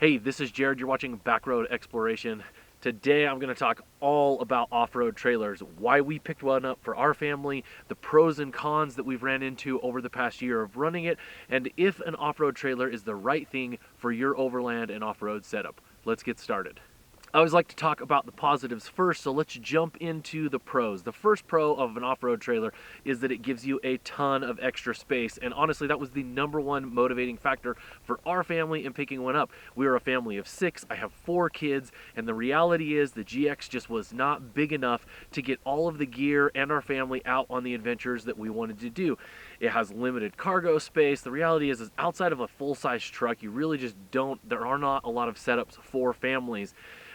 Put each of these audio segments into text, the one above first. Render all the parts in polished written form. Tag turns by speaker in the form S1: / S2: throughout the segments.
S1: Hey, this is Jared. You're watching Backroad Exploration. Today I'm going to talk all about off-road trailers, why we picked one up for our family, the pros and cons that we've ran into over the past year of running it, and if an off-road trailer is the right thing for your overland and off-road setup. Let's get started. I always like to talk about the positives first, so let's jump into the pros. The first pro of an off-road trailer is that it gives you a ton of extra space, and honestly that was the number one motivating factor for our family in picking one up. We are a family of 6, I have 4 kids, and the reality is the GX just was not big enough to get all of the gear and our family out on the adventures that we wanted to do. It has limited cargo space. The reality is outside of a full-size truck, you really just there are not a lot of setups for families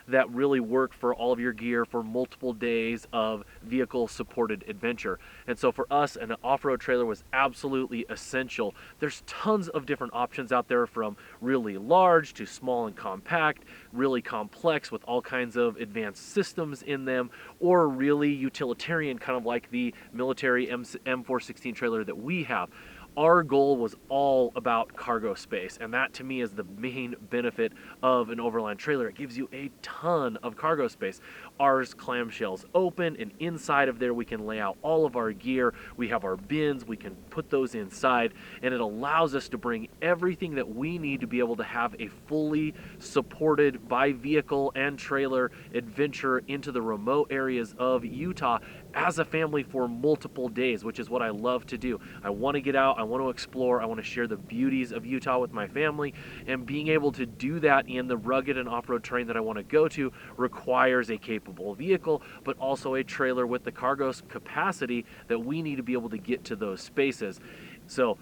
S1: that really work for all of your gear for multiple days of vehicle supported adventure. And so for us, an off-road trailer was absolutely essential. There's tons of different options out there, from really large to small and compact, really complex with all kinds of advanced systems in them, or really utilitarian, kind of like the military M416 trailer that we have. Our goal was all about cargo space, and that to me is the main benefit of an overland trailer. It gives you a ton of cargo space. Ours clamshells open, and inside of there we can lay out all of our gear. We have our bins, we can put those inside, and it allows us to bring everything that we need to be able to have a fully supported by vehicle and trailer adventure into the remote areas of Utah as a family for multiple days, which is what I love to do. I want to get out, I want to explore, I want to share the beauties of Utah with my family, and being able to do that in the rugged and off-road terrain that I want to go to requires a capable vehicle, but also a trailer with the cargo capacity that we need to be able to get to those spaces. So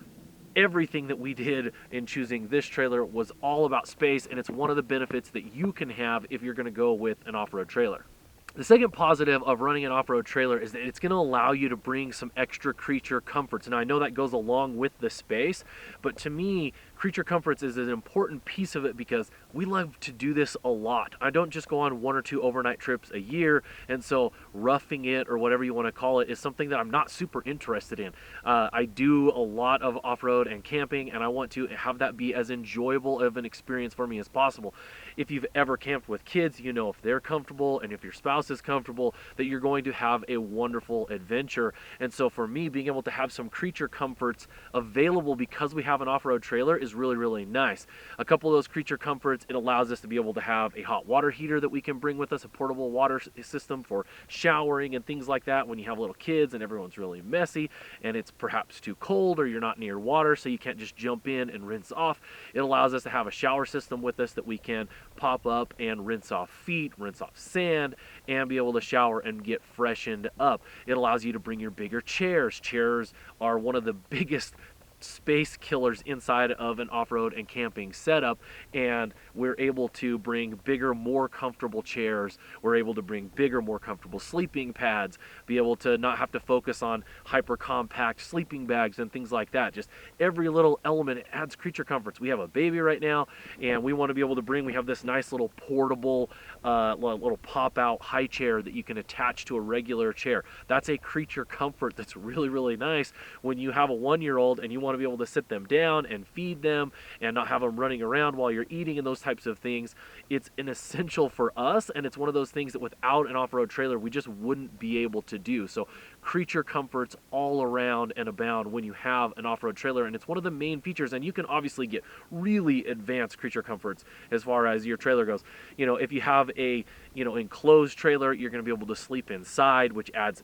S1: everything that we did in choosing this trailer was all about space, and it's one of the benefits that you can have if you're going to go with an off-road trailer. The second positive of running an off-road trailer is that it's going to allow you to bring some extra creature comforts. Now I know that goes along with the space, but to me, creature comforts is an important piece of it because we love to do this a lot. I don't just go on 1 or 2 overnight trips a year, and so roughing it, or whatever you want to call it, is something that I'm not super interested in. I do a lot of off-road and camping, and I want to have that be as enjoyable of an experience for me as possible. If you've ever camped with kids, you know if they're comfortable and if your spouse is comfortable, that you're going to have a wonderful adventure. And so for me, being able to have some creature comforts available because we have an off-road trailer is really, really nice. A couple of those creature comforts, it allows us to be able to have a hot water heater that we can bring with us, a portable water system for showering and things like that when you have little kids and everyone's really messy and it's perhaps too cold or you're not near water so you can't just jump in and rinse off. It allows us to have a shower system with us that we can pop up and rinse off feet, rinse off sand, and be able to shower and get freshened up. It allows you to bring your bigger chairs. Chairs are one of the biggest space killers inside of an off-road and camping setup, and we're able to bring bigger, more comfortable chairs. We're able to bring bigger, more comfortable sleeping pads, be able to not have to focus on hyper compact sleeping bags and things like that. Just every little element adds creature comforts. We have a baby right now, and we want to be able to we have this nice little portable little pop-out high chair that you can attach to a regular chair. That's a creature comfort that's really, really nice when you have a 1-year-old and you want to be able to sit them down and feed them and not have them running around while you're eating and those types of things. It's an essential for us, and it's one of those things that without an off-road trailer we just wouldn't be able to do. So creature comforts all around and abound when you have an off-road trailer, and it's one of the main features. And you can obviously get really advanced creature comforts as far as your trailer goes. You know, if you have a enclosed trailer, you're going to be able to sleep inside, which adds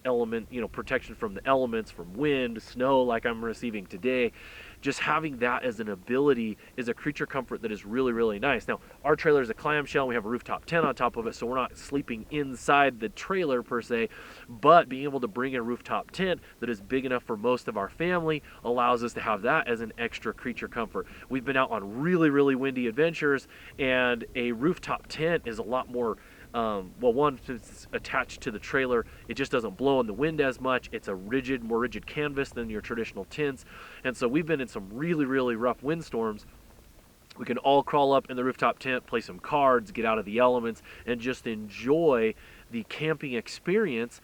S1: protection from the elements, from wind, snow, like I'm receiving today. Just having that as an ability is a creature comfort that is really, really nice. Now, our trailer is a clamshell. We have a rooftop tent on top of it, so we're not sleeping inside the trailer per se, but being able to bring a rooftop tent that is big enough for most of our family allows us to have that as an extra creature comfort. We've been out on really, really windy adventures, and a rooftop tent is a lot more one, since it's attached to the trailer, it just doesn't blow in the wind as much. It's a more rigid canvas than your traditional tents. And so we've been in some really, really rough windstorms. We can all crawl up in the rooftop tent, play some cards, get out of the elements, and just enjoy the camping experience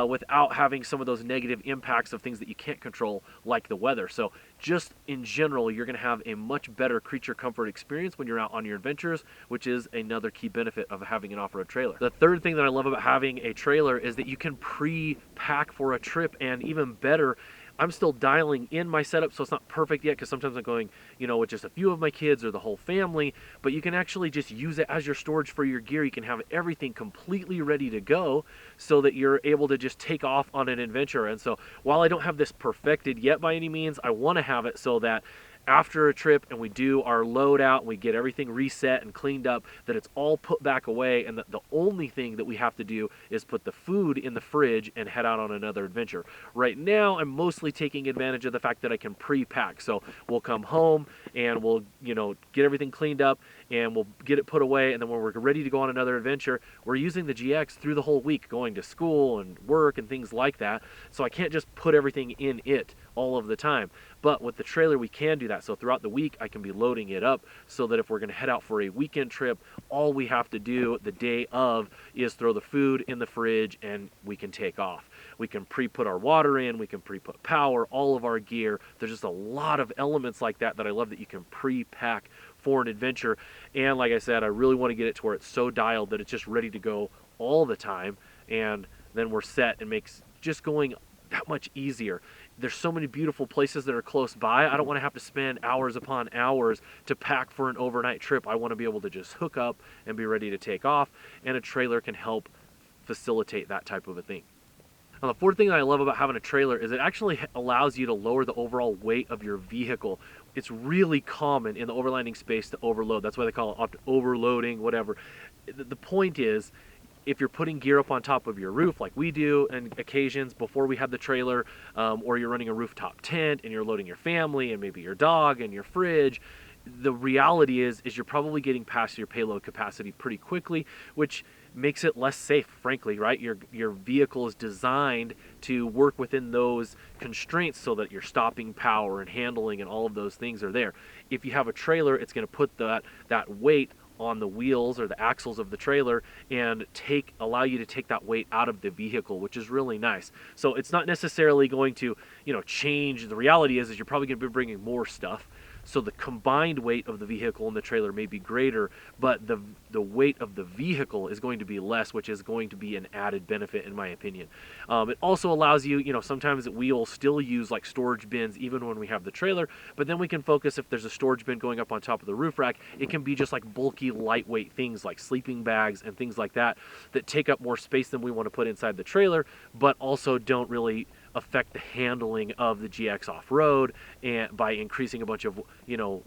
S1: without having some of those negative impacts of things that you can't control, like the weather. So just in general, you're going to have a much better creature comfort experience when you're out on your adventures, which is another key benefit of having an off-road trailer. The third thing that I love about having a trailer is that you can pre-pack for a trip, and even better, I'm still dialing in my setup, so it's not perfect yet, because sometimes I'm going, with just a few of my kids or the whole family, but you can actually just use it as your storage for your gear. You can have everything completely ready to go so that you're able to just take off on an adventure. And so while I don't have this perfected yet by any means, I want to have it so that after a trip and we do our load out and we get everything reset and cleaned up, that it's all put back away, and that the only thing that we have to do is put the food in the fridge and head out on another adventure. Right now, I'm mostly taking advantage of the fact that I can pre-pack. So we'll come home and we'll, get everything cleaned up and we'll get it put away, and then when we're ready to go on another adventure, we're using the GX through the whole week, going to school and work and things like that. So I can't just put everything in it all of the time. But with the trailer, we can do that. So throughout the week, I can be loading it up so that if we're going to head out for a weekend trip, all we have to do the day of is throw the food in the fridge and we can take off. We can pre-put our water in, we can pre-put power, all of our gear. There's just a lot of elements like that I love that you can pre-pack for an adventure. And like I said, I really want to get it to where it's so dialed that it's just ready to go all the time, and then we're set, and makes just going that much easier. There's so many beautiful places that are close by. I don't want to have to spend hours upon hours to pack for an overnight trip. I want to be able to just hook up and be ready to take off, and a trailer can help facilitate that type of a thing. Now, the fourth thing that I love about having a trailer is it actually allows you to lower the overall weight of your vehicle. It's really common in the overlanding space to overload. That's why they call it overloading, whatever. The point is, if you're putting gear up on top of your roof like we do on occasions before we had the trailer, or you're running a rooftop tent and you're loading your family and maybe your dog and your fridge, the reality is you're probably getting past your payload capacity pretty quickly, which makes it less safe, frankly, right? Your vehicle is designed to work within those constraints so that your stopping power and handling and all of those things are there. If you have a trailer, it's going to put that weight on the wheels or the axles of the trailer and allow you to take that weight out of the vehicle, which is really nice. So it's not necessarily going to, change. The reality is you're probably going to be bringing more stuff. So the combined weight of the vehicle and the trailer may be greater, but the weight of the vehicle is going to be less, which is going to be an added benefit in my opinion. It also allows you, sometimes we will still use like storage bins even when we have the trailer, but then we can focus, if there's a storage bin going up on top of the roof rack, it can be just like bulky, lightweight things like sleeping bags and things like that take up more space than we want to put inside the trailer, but also don't really affect the handling of the GX off-road and by increasing a bunch of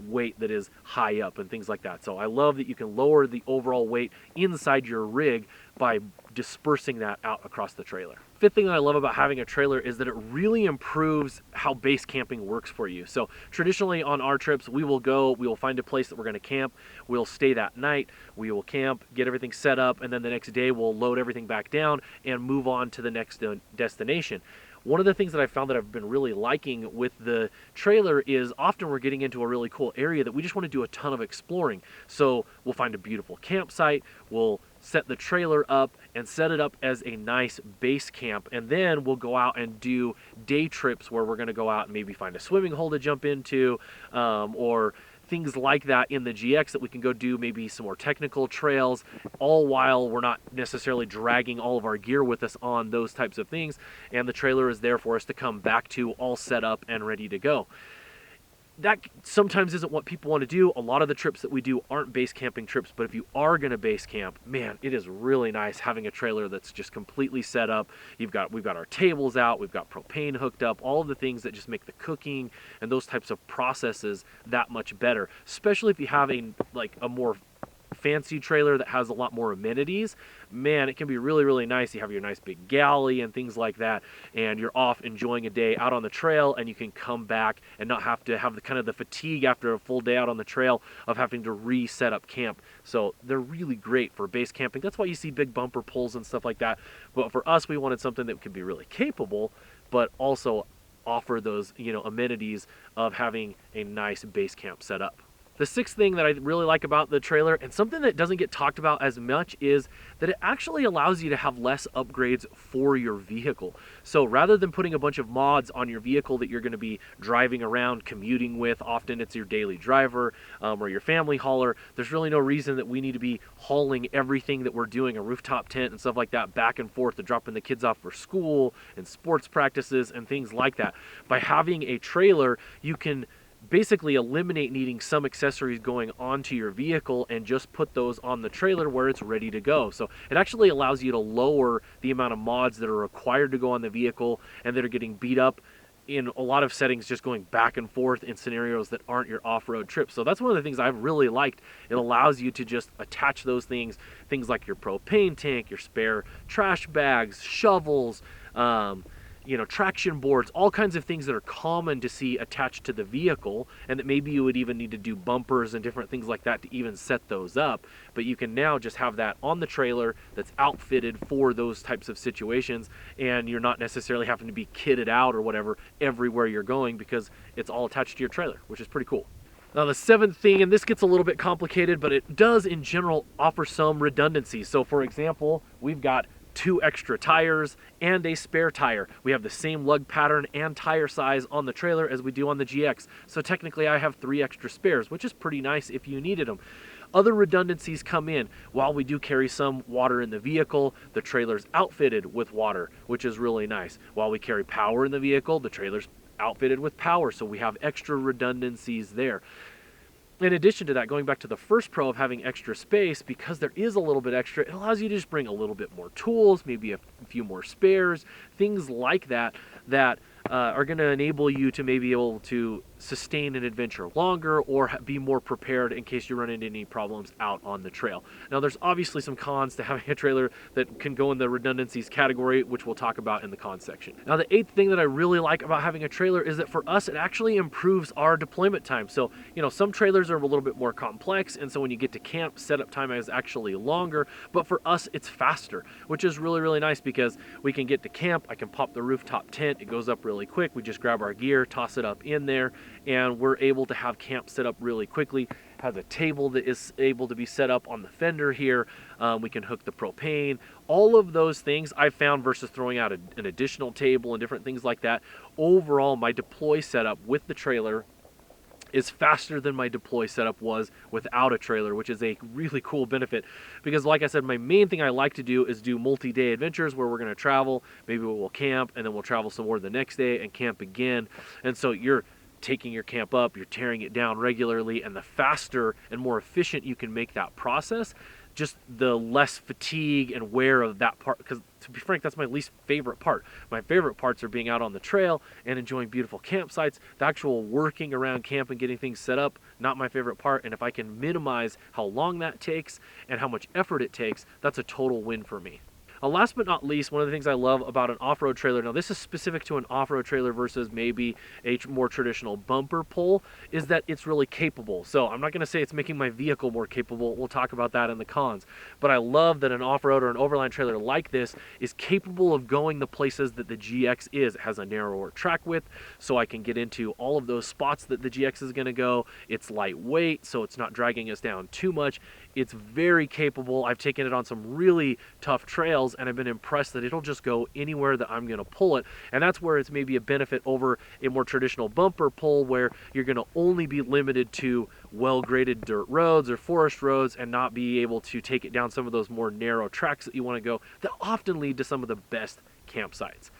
S1: weight that is high up and things like that. So I love that you can lower the overall weight inside your rig by dispersing that out across the trailer. Fifth thing that I love about having a trailer is that it really improves how base camping works for you. So traditionally on our trips, we will find a place that we're going to camp, we'll stay that night, we will camp, get everything set up, and then the next day we'll load everything back down and move on to the next destination. One of the things that I found that I've been really liking with the trailer is often we're getting into a really cool area that we just want to do a ton of exploring. So we'll find a beautiful campsite, we'll set the trailer up and set it up as a nice base camp, and then we'll go out and do day trips where we're going to go out and maybe find a swimming hole to jump into, or things like that in the GX that we can go do maybe some more technical trails, all while we're not necessarily dragging all of our gear with us on those types of things, and the trailer is there for us to come back to all set up and ready to go. That sometimes isn't what people want to do. A lot of the trips that we do aren't base camping trips, but if you are going to base camp, man, it is really nice having a trailer that's just completely set up. We've got our tables out, we've got propane hooked up, all of the things that just make the cooking and those types of processes that much better, especially if you have a more fancy trailer that has a lot more amenities. Man, it can be really, really nice. You have your nice big galley and things like that, and you're off enjoying a day out on the trail, and you can come back and not have to have the fatigue after a full day out on the trail of having to reset up camp. So they're really great for base camping. That's why you see big bumper pulls and stuff like that. But for us, we wanted something that could be really capable, but also offer those amenities of having a nice base camp set up. The sixth thing that I really like about the trailer, and something that doesn't get talked about as much, is that it actually allows you to have less upgrades for your vehicle. So rather than putting a bunch of mods on your vehicle that you're going to be driving around, commuting with, often it's your daily driver or your family hauler, there's really no reason that we need to be hauling everything that we're doing, a rooftop tent and stuff like that, back and forth to dropping the kids off for school and sports practices and things like that. By having a trailer, you can basically eliminate needing some accessories going onto your vehicle and just put those on the trailer where it's ready to go. So it actually allows you to lower the amount of mods that are required to go on the vehicle and that are getting beat up in a lot of settings, just going back and forth in scenarios that aren't your off-road trips. So that's one of the things I've really liked. It allows you to just attach those things like your propane tank, your spare trash bags, shovels, traction boards, all kinds of things that are common to see attached to the vehicle, and that maybe you would even need to do bumpers and different things like that to even set those up. But you can now just have that on the trailer that's outfitted for those types of situations, and you're not necessarily having to be kitted out or whatever everywhere you're going, because it's all attached to your trailer, which is pretty cool. Now the seventh thing, and this gets a little bit complicated, but it does in general offer some redundancy. So for example, we've got 2 extra tires and a spare tire. We have the same lug pattern and tire size on the trailer as we do on the GX. So technically I have 3 extra spares, which is pretty nice if you needed them. Other redundancies come in. While we do carry some water in the vehicle, the trailer's outfitted with water, which is really nice. While we carry power in the vehicle, the trailer's outfitted with power, so we have extra redundancies there. In addition to that, going back to the first pro of having extra space, because there is a little bit extra, it allows you to just bring a little bit more tools, maybe a few more spares, things like that, that are going to enable you to maybe be able to sustain an adventure longer or be more prepared in case you run into any problems out on the trail. Now, there's obviously some cons to having a trailer that can go in the redundancies category, which we'll talk about in the cons section. Now, the eighth thing that I really like about having a trailer is that for us, it actually improves our deployment time. So, some trailers are a little bit more complex, and so when you get to camp, setup time is actually longer, but for us, it's faster, which is really, really nice because we can get to camp, I can pop the rooftop tent, it goes up really quick, we just grab our gear, toss it up in there, and we're able to have camp set up really quickly. Has a table that is able to be set up on the fender here. We can hook the propane. All of those things I've found versus throwing out an additional table and different things like that. Overall, my deploy setup with the trailer is faster than my deploy setup was without a trailer, which is a really cool benefit because, like I said, my main thing I like to do is do multi-day adventures where we're going to travel, maybe we'll camp, and then we'll travel some more the next day and camp again. And so you're taking your camp up, you're tearing it down regularly, and the faster and more efficient you can make that process, just the less fatigue and wear of that part, because to be frank, that's my least favorite part. My favorite parts are being out on the trail and enjoying beautiful campsites. The actual working around camp and getting things set up, not my favorite part, and if I can minimize how long that takes and how much effort it takes, that's a total win for me. Last but not least, one of the things I love about an off-road trailer, now this is specific to an off-road trailer versus maybe a more traditional bumper pull, is that it's really capable. So I'm not going to say it's making my vehicle more capable. We'll talk about that in the cons. But I love that an off-road or an overland trailer like this is capable of going the places that the GX is. It has a narrower track width, so I can get into all of those spots that the GX is going to go. It's lightweight, so it's not dragging us down too much. It's very capable. I've taken it on some really tough trails, and I've been impressed that it'll just go anywhere that I'm going to pull it. And that's where it's maybe a benefit over a more traditional bumper pull where you're going to only be limited to well-graded dirt roads or forest roads and not be able to take it down some of those more narrow tracks that you want to go that often lead to some of the best campsites.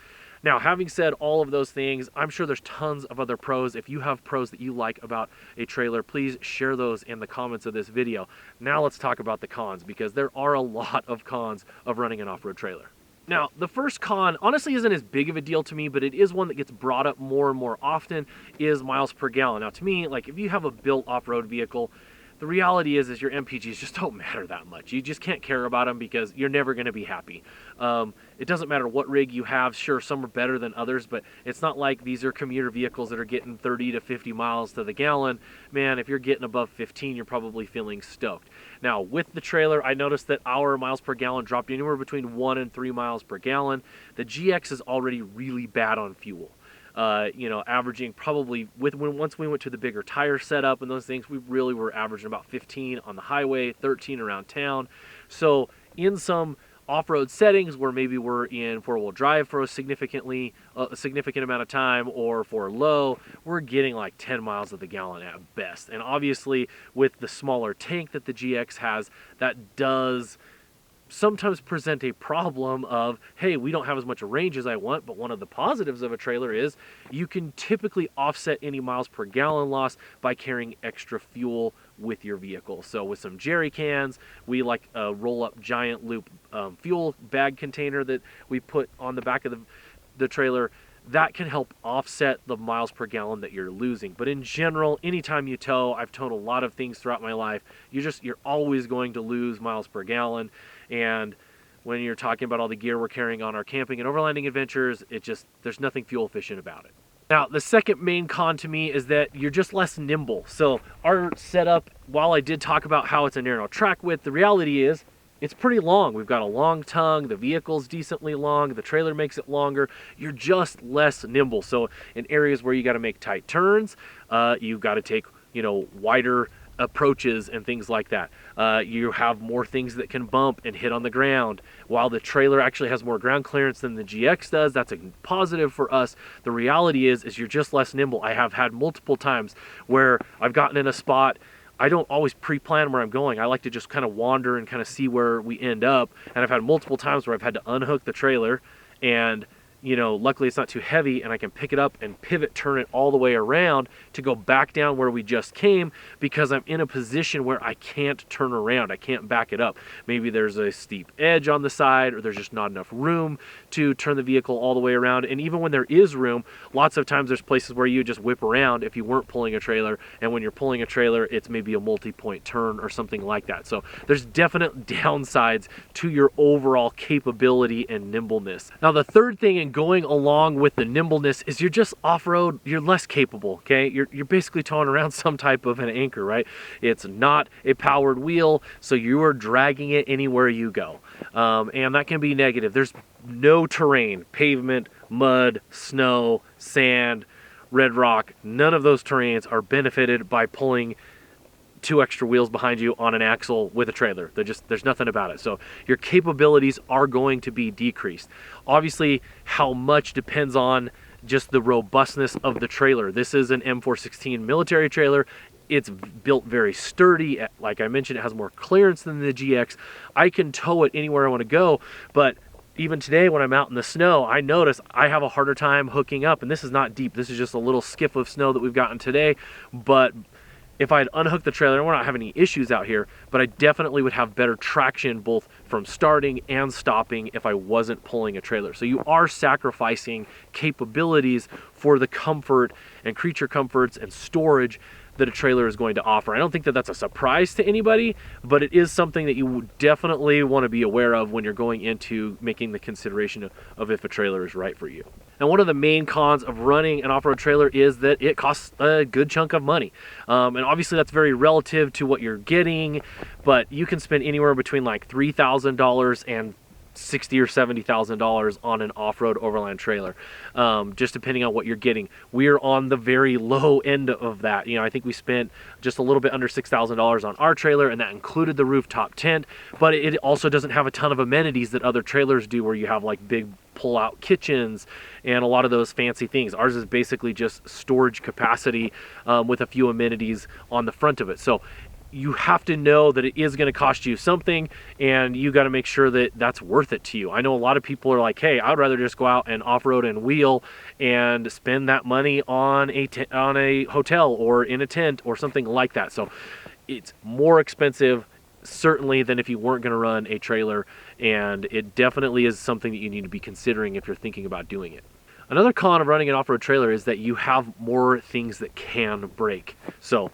S1: Now, having said all of those things, I'm sure there's tons of other pros. If you have pros that you like about a trailer, please share those in the comments of this video. Now let's talk about the cons, because there are a lot of cons of running an off-road trailer. Now, the first con honestly isn't as big of a deal to me, but it is one that gets brought up more and more often, is miles per gallon. Now, to me, like if you have a built off-road vehicle, the reality is your MPGs just don't matter that much. You just can't care about them because you're never going to be happy. It doesn't matter what rig you have. Sure, some are better than others, but it's not like these are commuter vehicles that are getting 30 to 50 miles to the gallon. Man, if you're getting above 15, you're probably feeling stoked. Now, with the trailer, I noticed that our miles per gallon dropped anywhere between 1 and 3 miles per gallon. The GX is already really bad on fuel. you know, averaging probably once we went to the bigger tire setup and those things, we really were averaging about 15 on the highway, 13 around town. So in some off-road settings where maybe we're in four-wheel drive for a significant amount of time, or for low, we're getting like 10 miles of the gallon at best. And obviously with the smaller tank that the GX has, that does sometimes present a problem of, hey, we don't have as much range as I want. But one of the positives of a trailer is you can typically offset any miles per gallon loss by carrying extra fuel with your vehicle. So with some jerry cans, we like a roll-up giant loop fuel bag container that we put on the back of the trailer. That can help offset the miles per gallon that you're losing. But in general, anytime you tow, I've towed a lot of things throughout my life, you're always going to lose miles per gallon. And when you're talking about all the gear we're carrying on our camping and overlanding adventures, there's nothing fuel efficient about it. Now, the second main con to me is that you're just less nimble. So our setup, while I did talk about how it's a narrow track width, the reality is it's pretty long. We've got a long tongue, the vehicle's decently long, the trailer makes it longer. You're just less nimble. So in areas where you got to make tight turns, you've got to take, you know, wider approaches and things like that. You have more things that can bump and hit on the ground. While the trailer actually has more ground clearance than the GX does, that's a positive for us. The reality is you're just less nimble. I have had multiple times where I've gotten in a spot. I don't always pre-plan where I'm going. I like to just kind of wander and kind of see where we end up. And I've had multiple times where I've had to unhook the trailer, and you know, luckily it's not too heavy and I can pick it up and pivot turn it all the way around to go back down where we just came, because I'm in a position where I can't turn around. I can't back it up. Maybe there's a steep edge on the side, or there's just not enough room to turn the vehicle all the way around. And even when there is room, lots of times there's places where you just whip around if you weren't pulling a trailer. And when you're pulling a trailer, it's maybe a multi-point turn or something like that. So there's definite downsides to your overall capability and nimbleness. Now, the third thing in going along with the nimbleness is you're just off-road, you're less capable, okay? You're basically towing around some type of an anchor, right? It's not a powered wheel, so you are dragging it anywhere you go. And that can be negative. There's no terrain, pavement, mud, snow, sand, red rock. None of those terrains are benefited by pulling 2 extra wheels behind you on an axle with a trailer. There's nothing about it. So your capabilities are going to be decreased. Obviously, how much depends on just the robustness of the trailer. This is an M416 military trailer. It's built very sturdy. Like I mentioned, it has more clearance than the GX. I can tow it anywhere I want to go, but even today when I'm out in the snow, I notice I have a harder time hooking up. And this is not deep. This is just a little skiff of snow that we've gotten today. But if I'd unhooked the trailer, we're not having any issues out here, but I definitely would have better traction both from starting and stopping if I wasn't pulling a trailer. So you are sacrificing capabilities for the comfort and creature comforts and storage that a trailer is going to offer. I don't think that that's a surprise to anybody, but it is something that you definitely want to be aware of when you're going into making the consideration of if a trailer is right for you. And one of the main cons of running an off-road trailer is that it costs a good chunk of money. And obviously that's very relative to what you're getting, but you can spend anywhere between like $3,000 and $60,000 or $70,000 on an off-road overland trailer, just depending on what you're getting. We're on the very low end of that. You know, I think we spent just a little bit under $6,000 on our trailer, and that included the rooftop tent, but it also doesn't have a ton of amenities that other trailers do, where you have like big pull-out kitchens and a lot of those fancy things. Ours is basically just storage capacity with a few amenities on the front of it. So you have to know that it is going to cost you something, and you got to make sure that that's worth it to you. I know a lot of people are like, hey, I'd rather just go out and off-road and wheel and spend that money on a hotel or in a tent or something like that. So it's more expensive certainly than if you weren't going to run a trailer, and it definitely is something that you need to be considering if you're thinking about doing it. Another con of running an off-road trailer is that you have more things that can break. So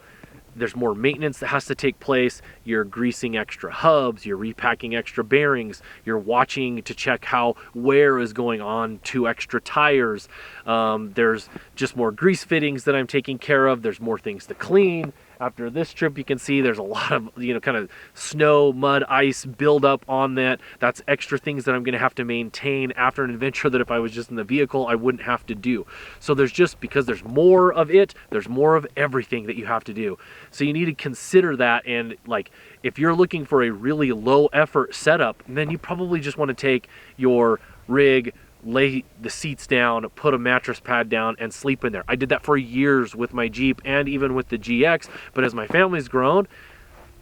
S1: there's more maintenance that has to take place. You're greasing extra hubs, you're repacking extra bearings, you're watching to check how wear is going on to extra tires. There's just more grease fittings that I'm taking care of. There's more things to clean. After this trip, you can see there's a lot of, kind of snow, mud, ice build up on that. That's extra things that I'm going to have to maintain after an adventure that if I was just in the vehicle, I wouldn't have to do. So there's just, because there's more of it, there's more of everything that you have to do. So you need to consider that. And like, if you're looking for a really low effort setup, then you probably just want to take your rig, lay the seats down, put a mattress pad down, and sleep in there. I did that for years with my Jeep and even with the GX, but as my family's grown,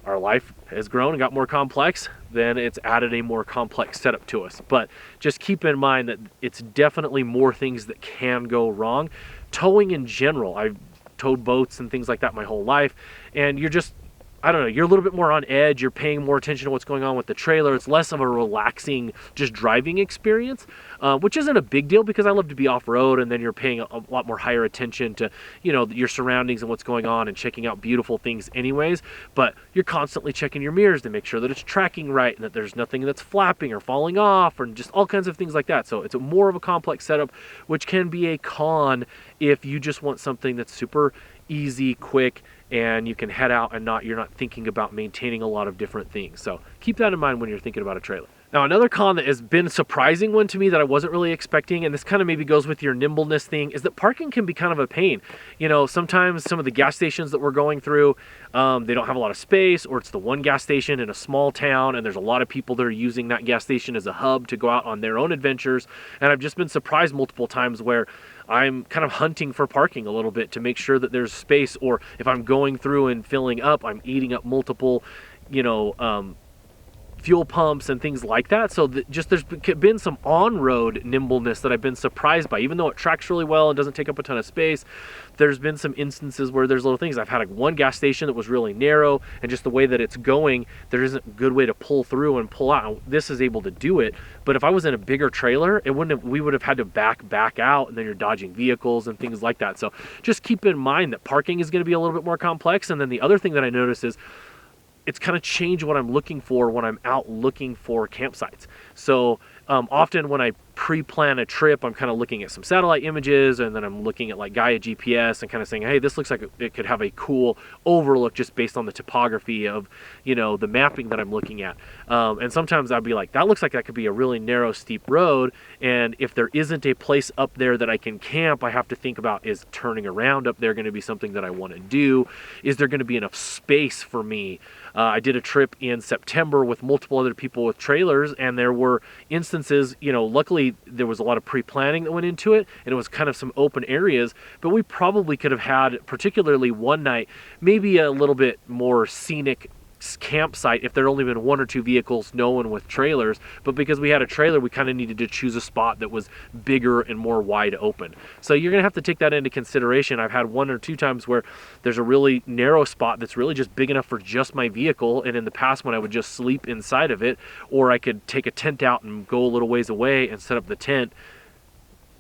S1: our life has grown and got more complex, then it's added a more complex setup to us. But just keep in mind that it's definitely more things that can go wrong. Towing in general, I've towed boats and things like that my whole life, and you're just, I don't know, you're a little bit more on edge, you're paying more attention to what's going on with the trailer. It's less of a relaxing, just driving experience, which isn't a big deal because I love to be off-road, and then you're paying a lot more higher attention to, your surroundings and what's going on and checking out beautiful things anyways. But you're constantly checking your mirrors to make sure that it's tracking right and that there's nothing that's flapping or falling off or just all kinds of things like that. So it's more of a complex setup, which can be a con if you just want something that's super easy, quick, and you can head out and you're not thinking about maintaining a lot of different things. So keep that in mind when you're thinking about a trailer. Now, another con that has been a surprising one to me that I wasn't really expecting, and this kind of maybe goes with your nimbleness thing, is that parking can be kind of a pain. Sometimes some of the gas stations that we're going through, they don't have a lot of space, or it's the one gas station in a small town, and there's a lot of people that are using that gas station as a hub to go out on their own adventures. And I've just been surprised multiple times where I'm kind of hunting for parking a little bit to make sure that there's space, or if I'm going through and filling up, I'm eating up multiple, fuel pumps and things like that. So there's been some on-road nimbleness that I've been surprised by. Even though it tracks really well and doesn't take up a ton of space, there's been some instances where there's little things. I've had one gas station that was really narrow, and just the way that it's going, there isn't a good way to pull through and pull out. This is able to do it, but if I was in a bigger trailer, we would have had to back out, and then you're dodging vehicles and things like that. So just keep in mind that parking is going to be a little bit more complex. And then the other thing that I noticed is it's kind of changed what I'm looking for when I'm out looking for campsites. So often when I pre-plan a trip, I'm kind of looking at some satellite images, and then I'm looking at like Gaia GPS and kind of saying, hey, this looks like it could have a cool overlook just based on the topography of, the mapping that I'm looking at. And sometimes I'd be like, that looks like that could be a really narrow, steep road. And if there isn't a place up there that I can camp, I have to think about, is turning around up there going to be something that I want to do? Is there going to be enough space for me? I did a trip in September with multiple other people with trailers, and there were instances, luckily there was a lot of pre-planning that went into it, and it was kind of some open areas, but we probably could have had, particularly one night, maybe a little bit more scenic campsite if there had only been one or two vehicles, no one with trailers. But because we had a trailer, we kind of needed to choose a spot that was bigger and more wide open. So you're gonna have to take that into consideration. I've had one or two times where there's a really narrow spot that's really just big enough for just my vehicle, and in the past when I would just sleep inside of it, or I could take a tent out and go a little ways away and set up the tent,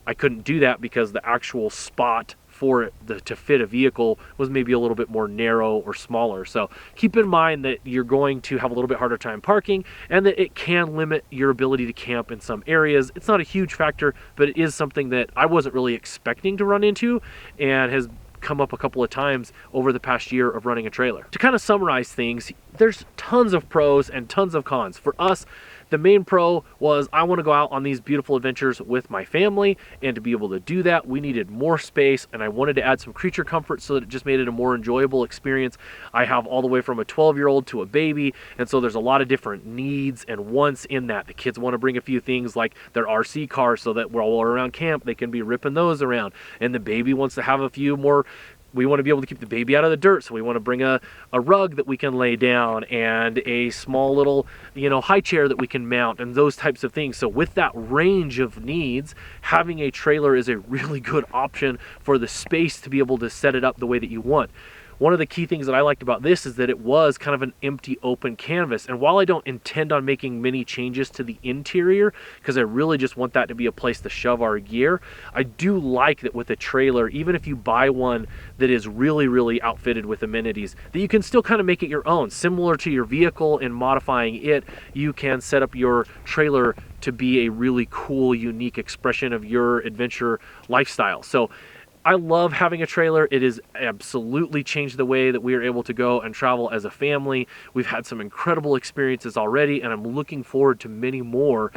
S1: I couldn't do that because the actual spot for it to fit a vehicle was maybe a little bit more narrow or smaller. So keep in mind that you're going to have a little bit harder time parking, and that it can limit your ability to camp in some areas. It's not a huge factor, but it is something that I wasn't really expecting to run into, and has come up a couple of times over the past year of running a trailer. To kind of summarize things, there's tons of pros and tons of cons. For us, the main pro was I want to go out on these beautiful adventures with my family, and to be able to do that, we needed more space, and I wanted to add some creature comfort so that it just made it a more enjoyable experience. I have all the way from a 12-year-old to a baby, and so there's a lot of different needs and wants in that. The kids want to bring a few things like their RC cars so that while we're around camp, they can be ripping those around, and the baby wants to have a few more. We want to be able to keep the baby out of the dirt, so we want to bring a rug that we can lay down, and a small little, high chair that we can mount, and those types of things. So with that range of needs, having a trailer is a really good option for the space to be able to set it up the way that you want. One of the key things that I liked about this is that it was kind of an empty open canvas. And while I don't intend on making many changes to the interior, because I really just want that to be a place to shove our gear, I do like that with a trailer, even if you buy one that is really, really outfitted with amenities, that you can still kind of make it your own. Similar to your vehicle and modifying it, you can set up your trailer to be a really cool, unique expression of your adventure lifestyle. So I love having a trailer. It has absolutely changed the way that we are able to go and travel as a family. We've had some incredible experiences already, and I'm looking forward to many more.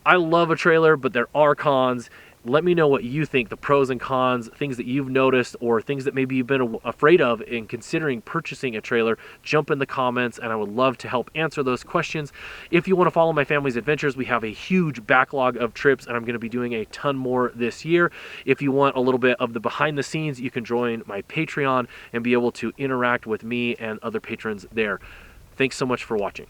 S1: I love a trailer, but there are cons. Let me know what you think, the pros and cons, things that you've noticed, or things that maybe you've been afraid of in considering purchasing a trailer. Jump in the comments, and I would love to help answer those questions. If you want to follow my family's adventures, we have a huge backlog of trips, and I'm going to be doing a ton more this year. If you want a little bit of the behind the scenes, you can join my Patreon and be able to interact with me and other patrons there. Thanks so much for watching.